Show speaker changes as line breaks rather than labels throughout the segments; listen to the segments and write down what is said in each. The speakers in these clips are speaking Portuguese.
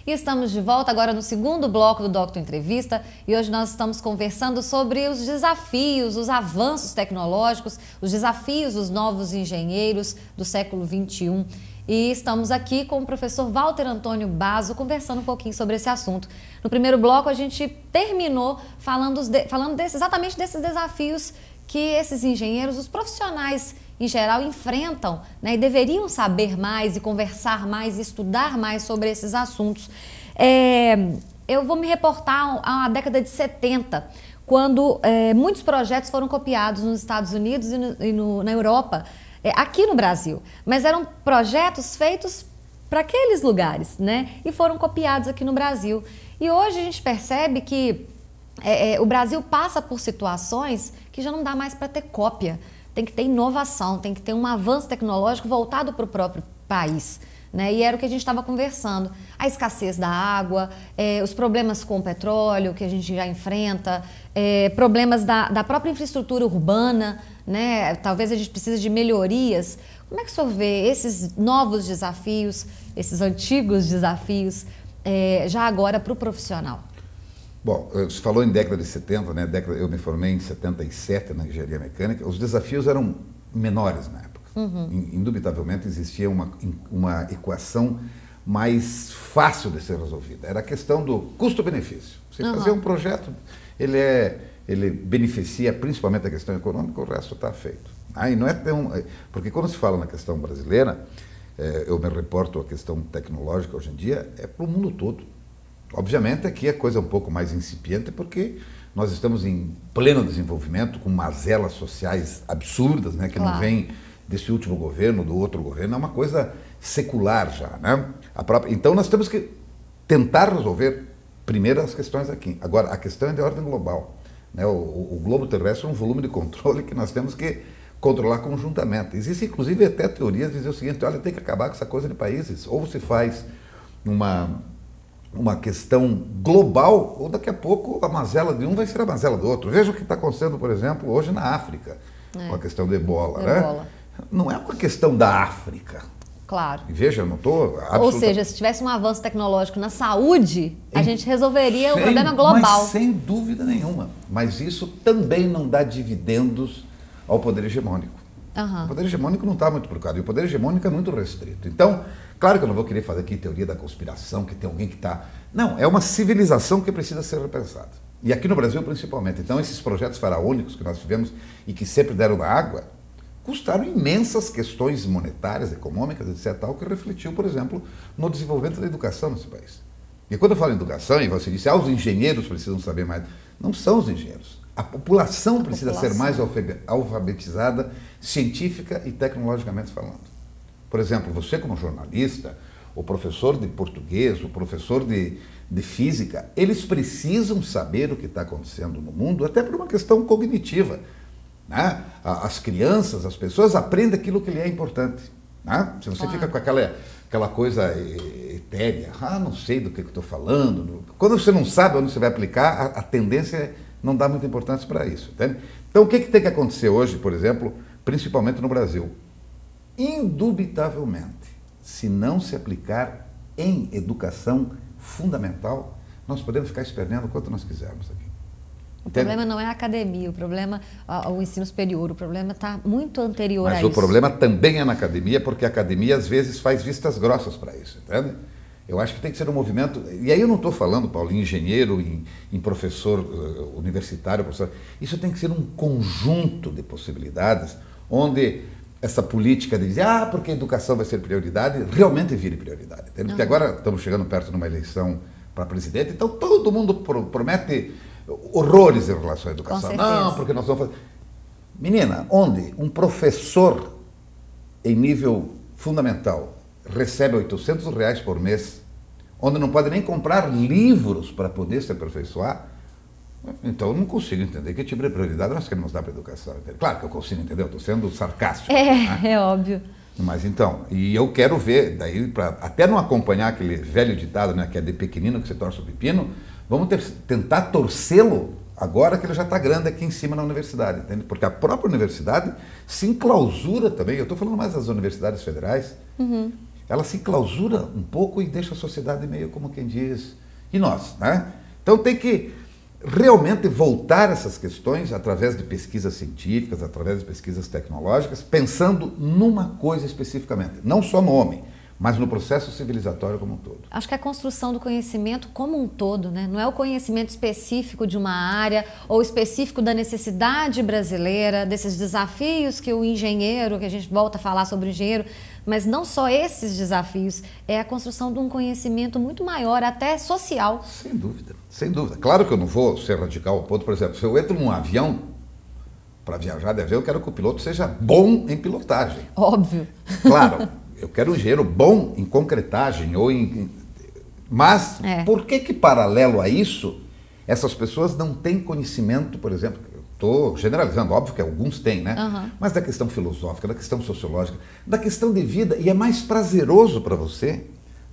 E estamos de volta agora no segundo bloco do Doctor Entrevista e hoje nós estamos conversando sobre os desafios, os avanços tecnológicos, os desafios dos novos engenheiros do século XXI. E estamos aqui com o professor Walter Antônio Basso conversando um pouquinho sobre esse assunto. No primeiro bloco a gente terminou falando exatamente desses desafios que esses engenheiros, os profissionais em geral, enfrentam, né, e deveriam saber mais e conversar mais e estudar mais sobre esses assuntos. Eu vou me reportar à década de 70, quando muitos projetos foram copiados nos Estados Unidos e na Europa, aqui no Brasil, mas eram projetos feitos para aqueles lugares, né, e foram copiados aqui no Brasil. E hoje a gente percebe que o Brasil passa por situações que já não dá mais para ter cópia. Tem que ter inovação, tem que ter um avanço tecnológico voltado para o próprio país, né? E era o que a gente estava conversando. A escassez da água, os problemas com o petróleo que a gente já enfrenta, problemas da própria infraestrutura urbana, né? Talvez a gente precise de melhorias. Como é que o senhor vê esses novos desafios, esses antigos desafios, já agora para o profissional?
Bom, você falou em década de 70, né? Eu me formei em 77 na engenharia mecânica. Os desafios eram menores na época. Indubitavelmente existia uma equação mais fácil de ser resolvida. Era a questão do custo-benefício. Você fazer um projeto, ele beneficia principalmente a questão econômica, o resto está feito. E não é tão... Porque quando se fala na questão brasileira, eu me reporto à questão tecnológica hoje em dia, é para o mundo todo. Obviamente aqui a coisa é um pouco mais incipiente porque nós estamos em pleno desenvolvimento com mazelas sociais absurdas, né, que não vem desse último governo, do outro governo, é uma coisa secular já, né? Então nós temos que tentar resolver primeiro as questões aqui. Agora, a questão é de ordem global, né? O globo terrestre é um volume de controle que nós temos que controlar conjuntamente. Existe inclusive até teorias de dizer o seguinte: olha, tem que acabar com essa coisa de países, ou se faz uma questão global, ou daqui a pouco a mazela de um vai ser a mazela do outro. Veja o que está acontecendo, por exemplo, hoje na África, com a questão do ebola, né? Não é uma questão da África.
Claro.
E veja, eu não estou...
Ou seja, se tivesse um avanço tecnológico na saúde, a gente resolveria o problema global.
Mas sem dúvida nenhuma. Mas isso também não dá dividendos ao poder hegemônico. O poder hegemônico não está muito procurado, e o poder hegemônico é muito restrito. Então, claro que eu não vou querer fazer aqui teoria da conspiração, que tem alguém que está... Não, é uma civilização que precisa ser repensada. E aqui no Brasil, principalmente. Então, esses projetos faraônicos que nós tivemos e que sempre deram na água, custaram imensas questões monetárias, econômicas, etc., tal, que refletiu, por exemplo, no desenvolvimento da educação nesse país. E quando eu falo em educação, e você disse, os engenheiros precisam saber mais. Não são os engenheiros. A população precisa ser mais alfabetizada, científica e tecnologicamente falando. Por exemplo, você como jornalista, o professor de português, o professor de física, eles precisam saber o que está acontecendo no mundo, até por uma questão cognitiva, né? As crianças, as pessoas aprendem aquilo que lhe é importante, né? Se você fica com aquela coisa etérea, não sei do que eu estou falando, quando você não sabe onde você vai aplicar, a tendência é não dar muita importância para isso, entende? Então o que tem que acontecer hoje, por exemplo, principalmente no Brasil? Indubitavelmente, se não se aplicar em educação fundamental, nós podemos ficar esperneando quanto nós quisermos aqui.
O problema não é a academia, o problema é o ensino superior, o problema está muito anterior a isso.
Mas o problema também é na academia, porque a academia às vezes faz vistas grossas para isso, entende? Eu acho que tem que ser um movimento, e aí eu não estou falando, Paulo, em engenheiro, em professor universitário, professor. Isso tem que ser um conjunto de possibilidades, onde essa política de dizer, porque a educação vai ser prioridade, realmente vire prioridade. Entende? Porque agora estamos chegando perto de uma eleição para presidente, então todo mundo promete horrores em relação à educação. Não, porque nós vamos fazer... Menina, onde um professor em nível fundamental recebe R$800 por mês, onde não pode nem comprar livros para poder se aperfeiçoar, então eu não consigo entender que tipo de prioridade nós queremos dar para a educação. Claro que eu consigo entender, eu estou sendo sarcástico.
Né? É óbvio.
Mas então, e eu quero ver, daí, até não acompanhar aquele velho ditado, né, que é de pequenino que se torce o pepino, vamos tentar torcê-lo agora que ele já está grande aqui em cima na universidade, entende? Porque a própria universidade se enclausura também, eu estou falando mais das universidades federais, ela se clausura um pouco e deixa a sociedade meio como quem diz, e nós, né? Então tem que realmente voltar essas questões através de pesquisas científicas, através de pesquisas tecnológicas, pensando numa coisa especificamente, não só no homem, mas no processo civilizatório como um todo.
Acho que a construção do conhecimento como um todo, né? Não é o conhecimento específico de uma área ou específico da necessidade brasileira, desses desafios que o engenheiro, que a gente volta a falar sobre o engenheiro, mas não só esses desafios, é a construção de um conhecimento muito maior, até social.
Sem dúvida, sem dúvida. Claro que eu não vou ser radical ao ponto, por exemplo, se eu entro num avião para viajar de avião, eu quero que o piloto seja bom em pilotagem.
Óbvio.
Claro, eu quero um engenheiro bom em concretagem, mas por que paralelo a isso, essas pessoas não têm conhecimento, por exemplo, estou generalizando, óbvio que alguns têm, né? Mas da questão filosófica, da questão sociológica, da questão de vida, e é mais prazeroso para você,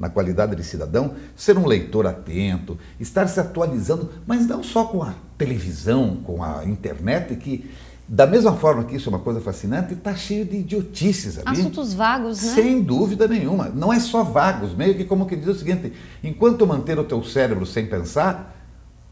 na qualidade de cidadão, ser um leitor atento, estar se atualizando, mas não só com a televisão, com a internet, que da mesma forma que isso é uma coisa fascinante, está cheio de idiotices ali.
Assuntos vagos, né?
Sem dúvida nenhuma. Não é só vagos, meio que como que diz o seguinte, enquanto manter o teu cérebro sem pensar,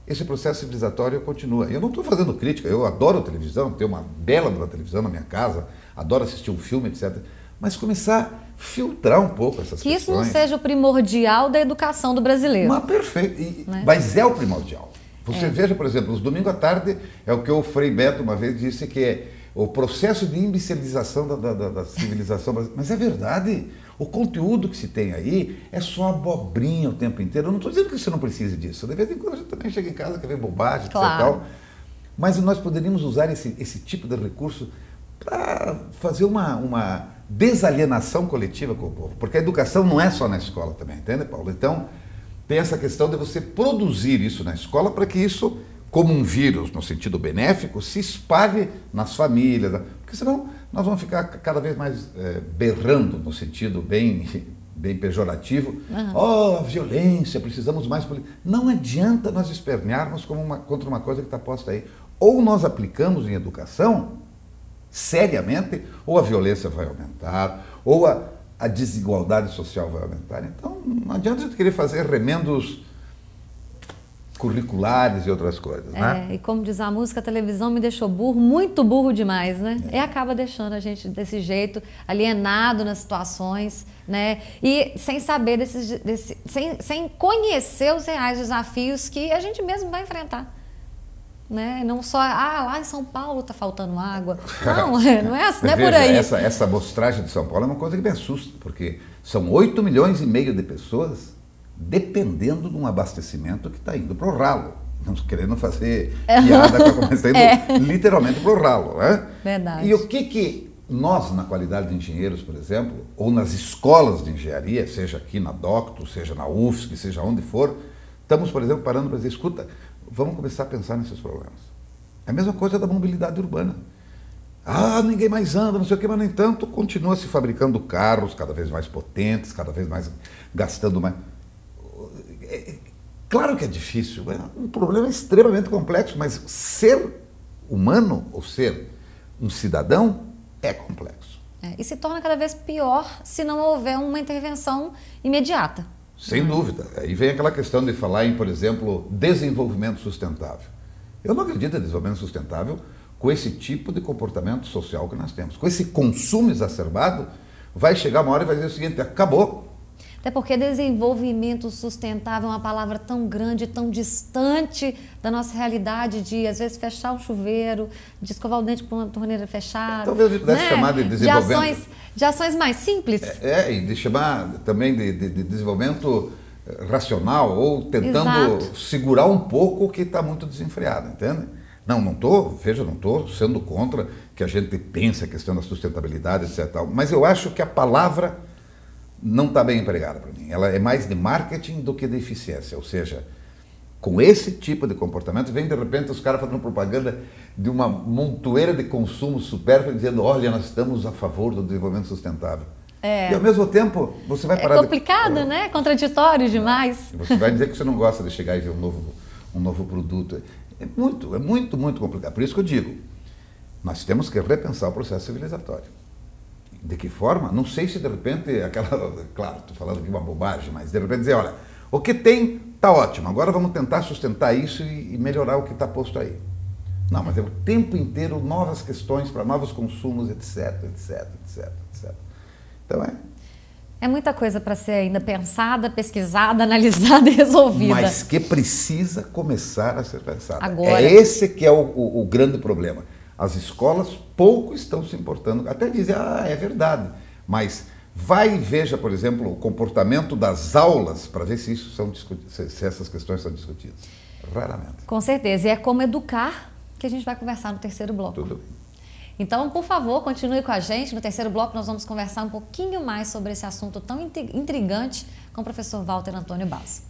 esse processo civilizatório continua. Eu não estou fazendo crítica, eu adoro televisão, tenho uma bela televisão na minha casa, adoro assistir um filme, etc. Mas começar a filtrar um pouco essas questões.
Que isso não seja o primordial da educação do brasileiro.
Mas perfeito, mas é o primordial. Você veja, por exemplo, os domingos à tarde, é o que o Frei Beto uma vez disse que é o processo de imbecilização da civilização brasileira. Mas é verdade, o conteúdo que se tem aí é só abobrinha o tempo inteiro. Eu não estou dizendo que você não precise disso. De vez em quando a gente também chega em casa, quer ver bobagem,
claro,
etc. Tal. Mas nós poderíamos usar esse tipo de recurso para fazer uma desalienação coletiva com o povo. Porque a educação não é só na escola também, entende, Paulo? Então, tem essa questão de você produzir isso na escola para que isso, como um vírus, no sentido benéfico, se espalhe nas famílias. Porque senão nós vamos ficar cada vez mais berrando, no sentido bem pejorativo. Oh, violência, precisamos mais... Não adianta nós espernearmos contra uma coisa que está posta aí. Ou nós aplicamos em educação, seriamente, ou a violência vai aumentar, ou a desigualdade social vai aumentar. Então, não adianta a gente querer fazer remendos curriculares e outras coisas, né?
E como diz a música, a televisão me deixou burro, muito burro demais, né? E acaba deixando a gente desse jeito, alienado nas situações, né? E sem saber sem conhecer os reais desafios que a gente mesmo vai enfrentar. Né? Não só, lá em São Paulo está faltando água. Não, não é por aí.
Essa amostragem de São Paulo é uma coisa que me assusta, porque são 8,5 milhões de pessoas dependendo de um abastecimento que está indo para o ralo. Não querendo fazer piada com a está indo literalmente para o ralo. Né?
Verdade.
E o que nós, na qualidade de engenheiros, por exemplo, ou nas escolas de engenharia, seja aqui na Docto, seja na UFSC, seja onde for, estamos, por exemplo, parando para dizer, escuta, vamos começar a pensar nesses problemas. É a mesma coisa da mobilidade urbana. Ninguém mais anda, não sei o que, mas, no entanto, continua se fabricando carros cada vez mais potentes, cada vez mais gastando mais. Claro que é difícil, um problema extremamente complexo, mas ser humano, ou ser um cidadão, é complexo.
E se torna cada vez pior se não houver uma intervenção imediata.
Sem dúvida. Aí vem aquela questão de falar em, por exemplo, desenvolvimento sustentável. Eu não acredito em desenvolvimento sustentável com esse tipo de comportamento social que nós temos. Com esse consumo exacerbado, vai chegar uma hora e vai dizer o seguinte, acabou.
Até porque desenvolvimento sustentável é uma palavra tão grande, tão distante da nossa realidade de, às vezes, fechar o chuveiro, de escovar o dente com uma torneira fechada.
Talvez eu pudesse chamar de desenvolvimento.
De ações mais simples.
E de chamar também de desenvolvimento racional, ou tentando segurar um pouco o que está muito desenfreado, entende? Não estou sendo contra que a gente pense a questão da sustentabilidade, etc. Mas eu acho que a palavra não está bem empregada para mim. Ela é mais de marketing do que de eficiência. Ou seja, com esse tipo de comportamento, vem de repente os caras fazendo propaganda de uma montoeira de consumo supérfluo, dizendo, olha, nós estamos a favor do desenvolvimento sustentável. E ao mesmo tempo, você vai parar...
É complicado, né? Contraditório demais.
Você vai dizer que você não gosta de chegar e ver um novo produto. É muito complicado. Por isso que eu digo, nós temos que repensar o processo civilizatório. De que forma? Não sei se de repente, claro, estou falando aqui uma bobagem, mas de repente dizer, olha, o que tem está ótimo, agora vamos tentar sustentar isso e melhorar o que está posto aí. Não, mas é o tempo inteiro novas questões para novos consumos, etc, etc, etc, etc. Então
é muita coisa para ser ainda pensada, pesquisada, analisada e resolvida.
Mas que precisa começar a ser pensada.
Agora.
É esse que é o grande problema. As escolas pouco estão se importando, até dizem, é verdade, mas vai e veja, por exemplo, o comportamento das aulas para ver se essas questões são discutidas. Raramente.
Com certeza, e é como educar que a gente vai conversar no terceiro bloco.
Tudo bem.
Então, por favor, continue com a gente. No terceiro bloco nós vamos conversar um pouquinho mais sobre esse assunto tão intrigante com o professor Walter Antônio Basso.